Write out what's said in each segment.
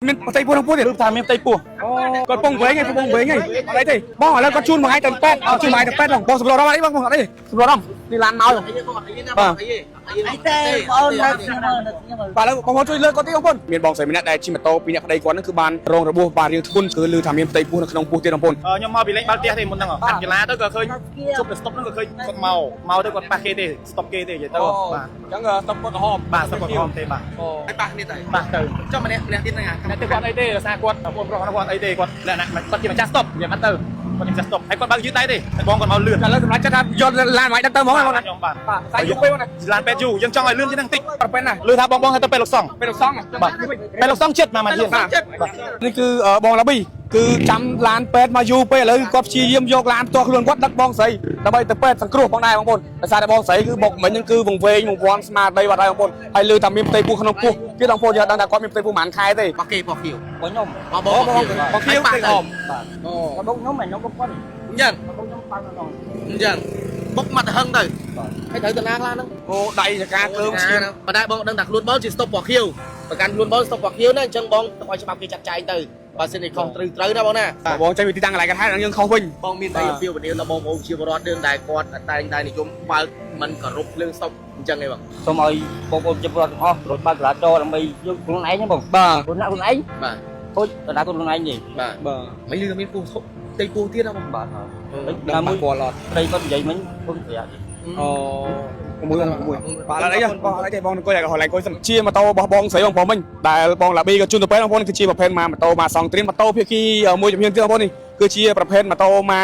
មានបតីពួរក្នុងពួរទៀតថាមានបតីពួរគាត់ពងវែងឯងពងវែងឯងអត់អីទេបងឥឡូវគាត់ជូនមកឲ្យទៅពេទ្យជូនមកឲ្យទៅពេទ្យបងសម្រួលរំអីបងអត់អីសម្រួលរំនេះឡានមកបាទអីទេបងអូនបាទឥឡូវបងជួយលើកគាត់ទីបងប្អូនមានបងស្រីម្នាក់ដែលជិះម៉ូតូពីរនាក់ប្តីគាត់ហ្នឹងគឺបានរងរបួសបាទរាងធ្ងន់គឺឮថាមានបតីពួរនៅក្នុងពោះទៀតបងប្អូនខ្ញុំមកពីលេងបាល់ផ្ទះទេមុនហ្នឹងកាត់កីឡាទៅក៏ឃើញជប់ទៅស្តុបហ្នឹងក៏ឃើញគាត់មកទៅគាត់ប៉ះគេទេស្តុបគេទេនិយាយទៅបាទអញ្ចឹងស្តុបគាត់ក្រហមបាទស្តុបគាត់ក្រហមទេបាទហើយប៉ះគ្នាទៅប៉ះទៅចុះម្នាក់ទៀតហ្នឹងតែគាត់អីទេដោយសារគាត់បងប្រុសគាត់អីទេគាត់លក្ខណៈគាត់ជាម្ចាស់ស្តុបនិយាយមកទៅគាត់ជាម្ចាស់ស្តុបហើយគាត់បើកយឺតដៃទេតែបងគាត់មកលឿនឥឡូវសម្រាប់ចិត្តថាយកឡានមកដឹកទៅហ្មងបងខ្ញុំបាទតែយូរពេកបងណាឡានពេទ្យយូរយើងចង់ឲ្យលឿនជាងហ្នឹងតិចប្រពេនណាលឺថាបងឲ្យទៅពេទ្យលោកសង្ឃពេទ្យលោកសង្ឃបាទពេទ្យលោកសង្ឃចិត្តមកជាងនេះគឺបងឡាប៊ីគឺចាំឡានពេទ្យមកយូរពេកឥឡូវគាត់ព្យាយាមយកឡានផ្ទាល់ខ្លួនគាត់ដឹកបងស្រីដើម្បីទៅពេទ្យសង្គ្រោះផងដែរបងប្អូនដោយសារតែបងស្រីគឺបុកមិញហ្នឹងគឺវង្វេងវង្វាន់ស្មារតីបាត់ហើយបងប្អូនហើយឮថាមានផ្ទៃពោះក្នុងពោះទៀតបងប្អូនយកដឹងថាគាត់មានផ្ទៃពោះប្រហែលខែទេបោះគេបោះខៀវបងខ្ញុំបងខៀវពេកអមបាទអូបុកខ្ញុំមិនខ្ញុំបុកគាត់អញ្ចឹងបុកខ្ញុំប៉ាំងដល់អញ្ចឹងបុកមកទៅហឹងទៅហើយត្រូវទៅណាខ្លះហ្នឹងអូដៃចកាគ្លើងឈាមប៉ុន្តែបងដឹងថាខ្លួនបងជាស្តុបបោះខៀវប្រកាន់ខ្លួនបងស្តុបបោះខៀវណាអញ្ចឹងបងទៅឲ្យច្បាប់គេចាត់ចែងទៅបើសិនជាខុសត្រូវណាបងណាបងចេញពីទីតាំងកន្លែងកាត់ហេតុយើងខុសវិញបងមានតែពីវនាមដល់បងប្អូនជាបរិវត្តរឿងដែលគាត់តែនិយមបើកមិនគោរពភ្លើងស្តុបអញ្ចឹងឯងបងសូមឲ្យបងប្អូនជាបរិវត្តទាំងអស់រត់បើកចរាចរណ៍ដើម្បីយកខ្លួនឯងហ្នឹងបងបាទខ្លួនឯងបាទខូចទៅដាក់ខ្លួនឯងនេះបាទមិនលឺមានពោះតិចពោះទៀតណាបងបាទដល់មួយគាត់ឡត់ព្រៃគាត់និយាយមិញពុំប្រយ័ត្នអូមួយបាទអត់អីបងអត់អីទេបងអង្គុយឲ្យកន្លែងអង្គុយសិនជាម៉ូតូរបស់បងស្រីបងប្រុសមិញដែលបងឡាប៊ីក៏ជូនទៅពេទ្យបងប្អូនគឺជាប្រភេទម៉ូតូម៉ាសង់ត្រៀមម៉ូតូភាគីមួយជំនាញទៀតបងប្អូននេះគឺជាប្រភេទម៉ូតូម៉ា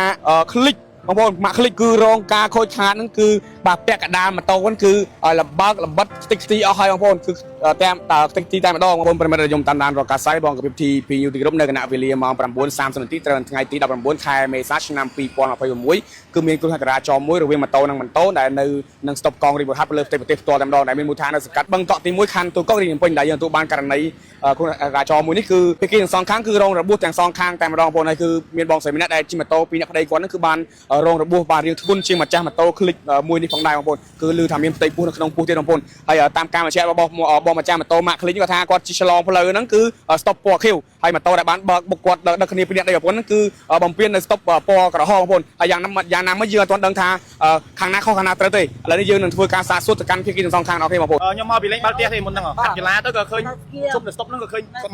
คลิกបងប្អូនម៉ាក់คลิกគឺរងការខូចខាតហ្នឹងគឺបាទពាក់កណ្ដាលម៉ូតូហ្នឹងគឺលបើកល្បិតស្ទីកស្ទីអស់ហើយបងប្អូនគឺតាមស្ទីកស្ទីតែម្ដងបងប្អូនប្រិមិត្តខ្ញុំតាមដានរកកាស័យបងកពី TPU ទីក្រុមនៅគណៈវេលាម៉ោង 9:30 នាទីត្រូវថ្ងៃទី 19 ខែមេសាឆ្នាំ 2026គឺមានគ្រោះចរាចរណ៍មួយរវាងម៉ូតូនិងម៉ូតូដែលនៅនឹងស្តុបកង់រីវហាត់លើផ្ទៃប្រទេសផ្ទាល់តែម្ដងដែលមានមូលដ្ឋាននៅសង្កាត់បឹងតក់ទី1ខណ្ឌទូកុករាជភ្នំពេញដែលយើងទទួលបានករណីគ្រោះចរាចរណ៍មួយនេះគឺភាគីទាំងសងខាងគឺរងរបួសទាំងសងខាងតែម្ដងបងប្អូនហើយគឺមានបងស្រីម្នាក់ដែលជិះម៉ូតូពីរនាក់ប្តីគាត់ហ្នឹងគឺបានរងរបួសបាទរាងធ្ងន់ជាងម្ចាស់ម៉ូតូคลิกមួយនេះផងដែរបងប្អូនគឺឮថាមានផ្ទៃពោះនៅក្នុងពោះទៀតបងប្អូនហើយតាមការបញ្ជាក់របស់បងម្ចាស់ម៉ូតូម៉ាក់คลิกគាត់ថាគាត់ជិះឆ្លងផ្លូវហ្នឹងគឺស្តុបពណ៌ខៀវហើយម៉ូតូដែលបានបើកបុកគាត់ដឹកគ្នាពីរនាក់ដែរបងប្អូនហ្នឹងគឺបំពេញនៅស្តុបពណ៌ក្រហមបងប្អូនហើយយ៉ាងណាមិញយើងអត់ទាន់ដឹងថាខាងណាខុសខាងណាត្រូវទេឥឡូវនេះយើងនឹងធ្វើការសាកសួរទៅកាន់ភាគីទាំងសងខាងអូខេបងប្អូនខ្ញុំមកពីលេងបាល់ផ្ទះទេមុនហ្នឹងកាត់កីឡាទៅក៏ឃើញជប់ទៅស្តុបហ្នឹងក៏ឃើញគាត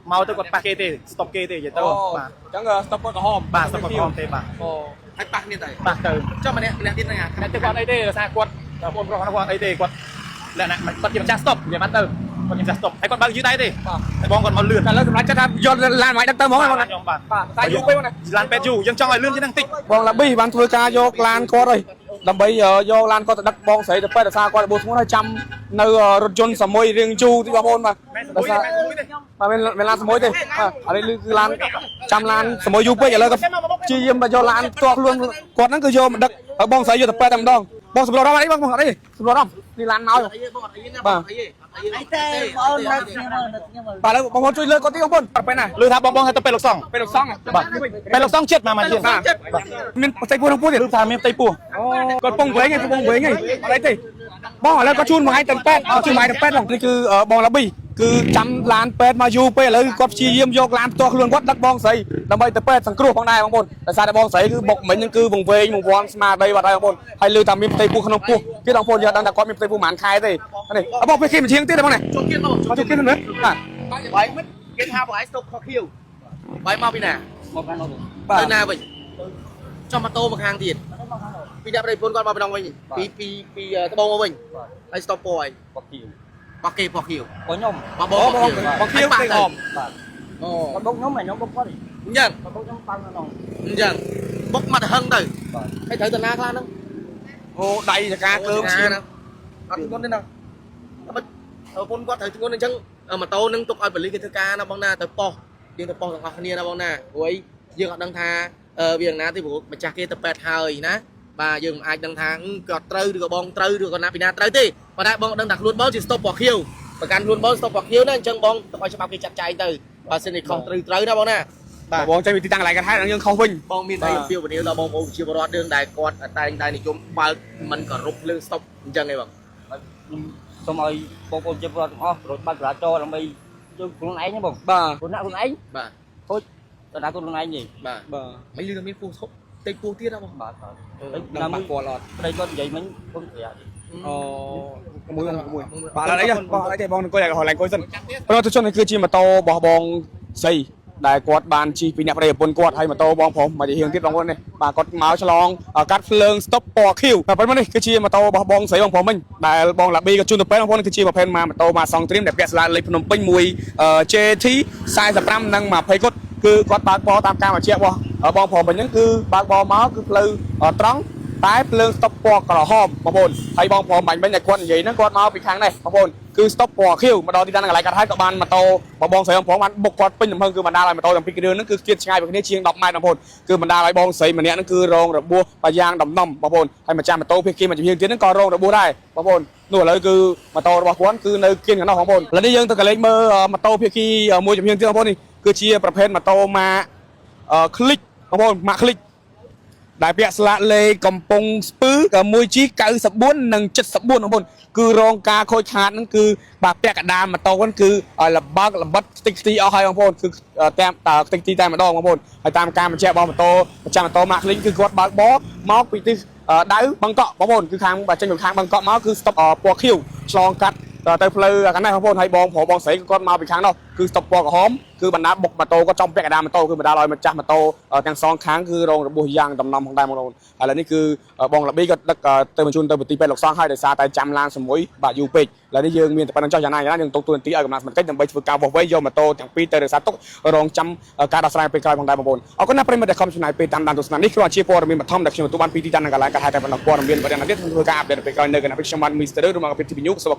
់មកទៅគាត់ប៉ះគេទេស្តុបគេទេនិយាយទៅបាទអញ្ចឹងស្តុបគាត់ក្រហមបាទស្តុបគាត់ក្រហមទេបាទអូហើយប៉ះគ្នាទៅប៉ះទៅចុះម្នាក់ទៀតហ្នឹងតែគាត់អីទេដោយសារគាត់បងប្រុសគាត់អីទេគាត់លក្ខណៈគាត់ជាម្ចាស់ស្តុបនិយាយមកទៅគាត់ជាម្ចាស់ស្តុបហើយគាត់បើកយឺតដៃទេតែបងគាត់មកលឿនឥឡូវសម្រាប់ចិត្តថាយកឡានមកដឹកទៅហ្មងបងខ្ញុំបាទតែយូរពេកបងណាឡានពេទ្យយូរយើងចង់ឲ្យលឿនជាងហ្នឹងតិចបងឡាប៊ីបានធ្វើការយកឡានគាត់ហើយដើម្បីយកឡានគាត់ទៅដឹកបងស្រីទៅពេទ្យដោយសារគាត់របួសធ្ងន់ហើយចាំនៅរថយន្តសមុយរៀងជូរទីបងប្អូនបាទដោយសារបាទមានឡានសមុយទេបាទឥឡូវគឺឡានចាំឡានសមុយយូរពេកឥឡូវក៏ព្យាយាមយកឡានផ្ទាល់ខ្លួនគាត់ហ្នឹងគឺយកមកដឹកឲ្យបងស្រីយកទៅពេទ្យតែម្ដងបងសម្រួលរំអីបងអត់អីសម្រួលរំនេះឡានមកបាទអីទេបងអូននៅខ្ញុំបាទឥឡូវបងប្អូនជួយលើកគាត់ទីបងប្អូនប្រហែលណាលឺថាបងឲ្យទៅពេទ្យលោកសង្ឃពេទ្យលោកសង្ឃបាទពេទ្យលោកសង្ឃចិត្តមកជាងមានផ្ទៃពោះក្នុងពោះទៀតលឺថាមានផ្ទៃពោះគាត់ពងវែងឯងពងវែងឯងអត់អីទេបងឥឡូវគាត់ជូនមកឲ្យទៅពេទ្យជូនមកឲ្យទៅពេទ្យបងនេះគឺបងឡាប៊ីគឺចាំឡានពេទ្យមកយូរពេកឥឡូវគាត់ព្យាយាមយកឡានផ្ទាល់ខ្លួនគាត់ដឹកបងស្រីដើម្បីទៅពេទ្យសង្គ្រោះផងដែរបងប្អូនដោយសារតែបងស្រីគឺបុកមិញហ្នឹងគឺវង្វេងវង្វាន់ស្មារតីបាត់ហើយបងប្អូនហើយឮថាមានផ្ទៃពោះក្នុងពោះទៀតបងប្អូនយកដឹងថាគាត់មានផ្ទៃពោះប្រហែលខែទេនេះបងពេលគេមកជាងទៀតបងនេះចូលគៀនមកចូលគៀនហ្នឹងបាទបាយមិនគេថាបងឯងស្តុបខខៀវបាយមកពីណាមកខាងនោះទៅណាវិញចុះម៉ូតូមកខាងទៀតពីអ្នកប្រិយពុនគាត់មកម្ដងវិញពីត្បូងមកវិញហើយស្តុបពណ៌ឯងបោះគៀវបោះគេបោះខៀវបងខ្ញុំបងខៀវពេកអមបាទអូគាត់បុកខ្ញុំមិនខ្ញុំបុកគាត់អញ្ចឹងបុកខ្ញុំប៉ាំងដល់អញ្ចឹងបុកមកទៅហឹងទៅបាទហើយត្រូវទៅណាខ្លះហ្នឹងអូដៃចកាគ្លើងឈាមអត់ធ្ងន់ទេណាបើពុនគាត់ត្រូវធ្ងន់អញ្ចឹងម៉ូតូនឹងទុកឲ្យបលីគេធ្វើការណាបងណាទៅប៉ោះយើងទៅប៉ោះទាំងអស់គ្នាណាបងណាព្រោះយើងអត់ដឹងថាវាណាទេព្រោះម្ចាស់គេទៅពេទ្យហើយណាបាទយើងមិនអាចដឹងថាគាត់ត្រូវឬក៏បងត្រូវឬក៏ណាពីណាត្រូវទេប៉ុន្តែបងដឹងថាខ្លួនបងជាស្តុបពណ៌ខៀវប្រកាន់ខ្លួនបងស្តុបពណ៌ខៀវណាអញ្ចឹងបងទៅឲ្យច្បាប់គេចាត់ចែងទៅបើសិនជាខុសត្រូវណាបងណាបាទបងចេញពីទីតាំងកន្លែងកាត់ហេតុយើងខុសវិញបងមានតែពីវនាមដល់បងប្អូនជាបរិវត្តរឿងដែលគាត់តែនិយមបើកមិនគោរពភ្លើងស្តុបអញ្ចឹងឯងបងខ្ញុំសូមឲ្យបងប្អូនជាបរិវត្តទាំងអស់រត់បើកចរាចរណ៍ដើម្បី cho con ấy nhá bông បាទ con nãy con ấy បាទ thôi tao đã con ấy gì បាទ បាទ មិនលឺមានពូធប់តិចពូទៀតហ៎បង bà thôi ដល់ប៉ះពាល់អត់ đây con vậy mình con phải អូមួយបាទអីបងអីទេបងអង្គុយឲ្យកន្លែងអង្គុយសិនប្រតិជននេះគឺជាម៉ូតូរបស់បងស្រីដែលគាត់បានជិះពីអ្នកប្រេប្រពន្ធគាត់ហើយម៉ូតូបងប្រុសមកជាហៀងទៀតបងប្អូននេះបាទគាត់មកឆ្លងកាត់ភ្លើង stop ពណ៌ខៀវតែប៉ុន្មាននេះគឺជាម៉ូតូរបស់បងស្រីបងប្រុសមិញដែលបងឡាប៊ីក៏ជូនទៅពេលបងប្អូនគឺជាប្រភេទម៉ូតូមកសងត្រៀមដែលពាក់ស្លាកលេខភ្នំពេញមួយ JT 45និង20គត់គឺគាត់បើកបរតាមការបញ្ជាក់របស់បងប្រុសមិញហ្នឹងគឺបើកបរមកគឺផ្លូវត្រង់តែភ្លើង stop ពណ៌ក្រហមបងប្អូនហើយបងប្រុសបាញ់មិញតែគាត់និយាយហ្នឹងគាត់មកពីខាងនេះបងប្អូនគឺ stop ពណ៌ខៀវមកដល់ទីតាំងកន្លែងកាត់ហើយក៏បានម៉ូតូបងស្រីបងប្រុសបានបុកគាត់ពេញទំហឹងគឺបណ្ដាលឲ្យម៉ូតូទាំងពីរគ្រឿងហ្នឹងគឺជិតឆ្ងាយពីគ្នាជាង10ម៉ែត្របងប្អូនគឺបណ្ដាលឲ្យបងស្រីម្នាក់ហ្នឹងគឺរងរបួសបាយ៉ាងដំណំបងប្អូនហើយម្ចាស់ម៉ូតូភៀសគីមួយជំនាញទៀតហ្នឹងក៏រងរបួសដែរបងប្អូននោះឥឡូវគឺម៉ូតូរបស់គាត់គឺនៅគៀនខាងនោះបងប្អូនឥឡូវនេះយើងទៅកលេចមើលម៉ូតូភៀសគីមួយជំនាញទៀតបងប្អូននេះគឺជាប្រភេទម៉ូតូម៉ាคลิกបងប្អូនម៉ាคลิกដែលពាក់ស្លាកលេខកំពង់ស្ពឺក៏ 1G 94និង74បងប្អូនគឺរងការខូចខាតហ្នឹងគឺបាទពាក់កណ្ដាលម៉ូតូហ្នឹងគឺលបើកល្បិតខ្ទេចខ្ទីអស់ហើយបងប្អូនគឺតាមខ្ទេចខ្ទីតែម្ដងបងប្អូនហើយតាមការបញ្ជាក់របស់ម៉ូតូម្ចាស់ម៉ូតូម៉ាក់លីងគឺគាត់បើកបរមកពីទិសដៅបឹងកក់បងប្អូនគឺខាងចេញពីខាងបឹងកក់មកគឺ stop ពណ៌ខៀវឆ្លងកាត់ទៅផ្លូវខាងនេះបងប្អូនហើយបងប្រុសបងស្រីគាត់មកពីខាងនោះគឺ stop ពណ៌ក្រហមគឺបណ្ដាបុកម៉ូតូគាត់ចំពាក់កណ្ដាលម៉ូតូគឺបណ្ដាលឲ្យម្ចាស់ម៉ូតូទាំងសងខាងគឺរងរបួសយ៉ាងដំណំផងដែរបងប្អូនឥឡូវនេះគឺបងឡាប៊ីក៏ដឹកទៅបញ្ជូនទៅបន្ទីពេទ្យលោកសង្ឃហើយដោយសារតែចាំឡានជាមួយបាទយូរពេកឥឡូវនេះយើងមានតែប៉ុណ្្នឹងចុះយ៉ាងណាយើងទុកទូនទីឲ្យកម្លាំងសមត្ថកិច្ចដើម្បីធ្វើការវាស់វែងយកម៉ូតូទាំងពីរទៅរក្សាទុករងចាំការដោះស្រាយពេលក្រោយផងដែរបងប្អូនអរគុណណាស់ប្រិយមិត្តដែលខំចំណាយពេលតាមដានទស្សនានេះគឺជាព័ត៌មានបឋមដែលខ្ញុំទទួលបានពីទីតាំងនៅកន្លែងកាត់ហើយតែប៉ុណ្ណោះព័ត៌មានបរិញ្ញាបត្រទៀតធ្វើការអាប់ដេតពេលក្រោយនៅគណៈពេលខ្ញុំបានមីស្ទ័រឬមកពីទីវិទ្យុសូម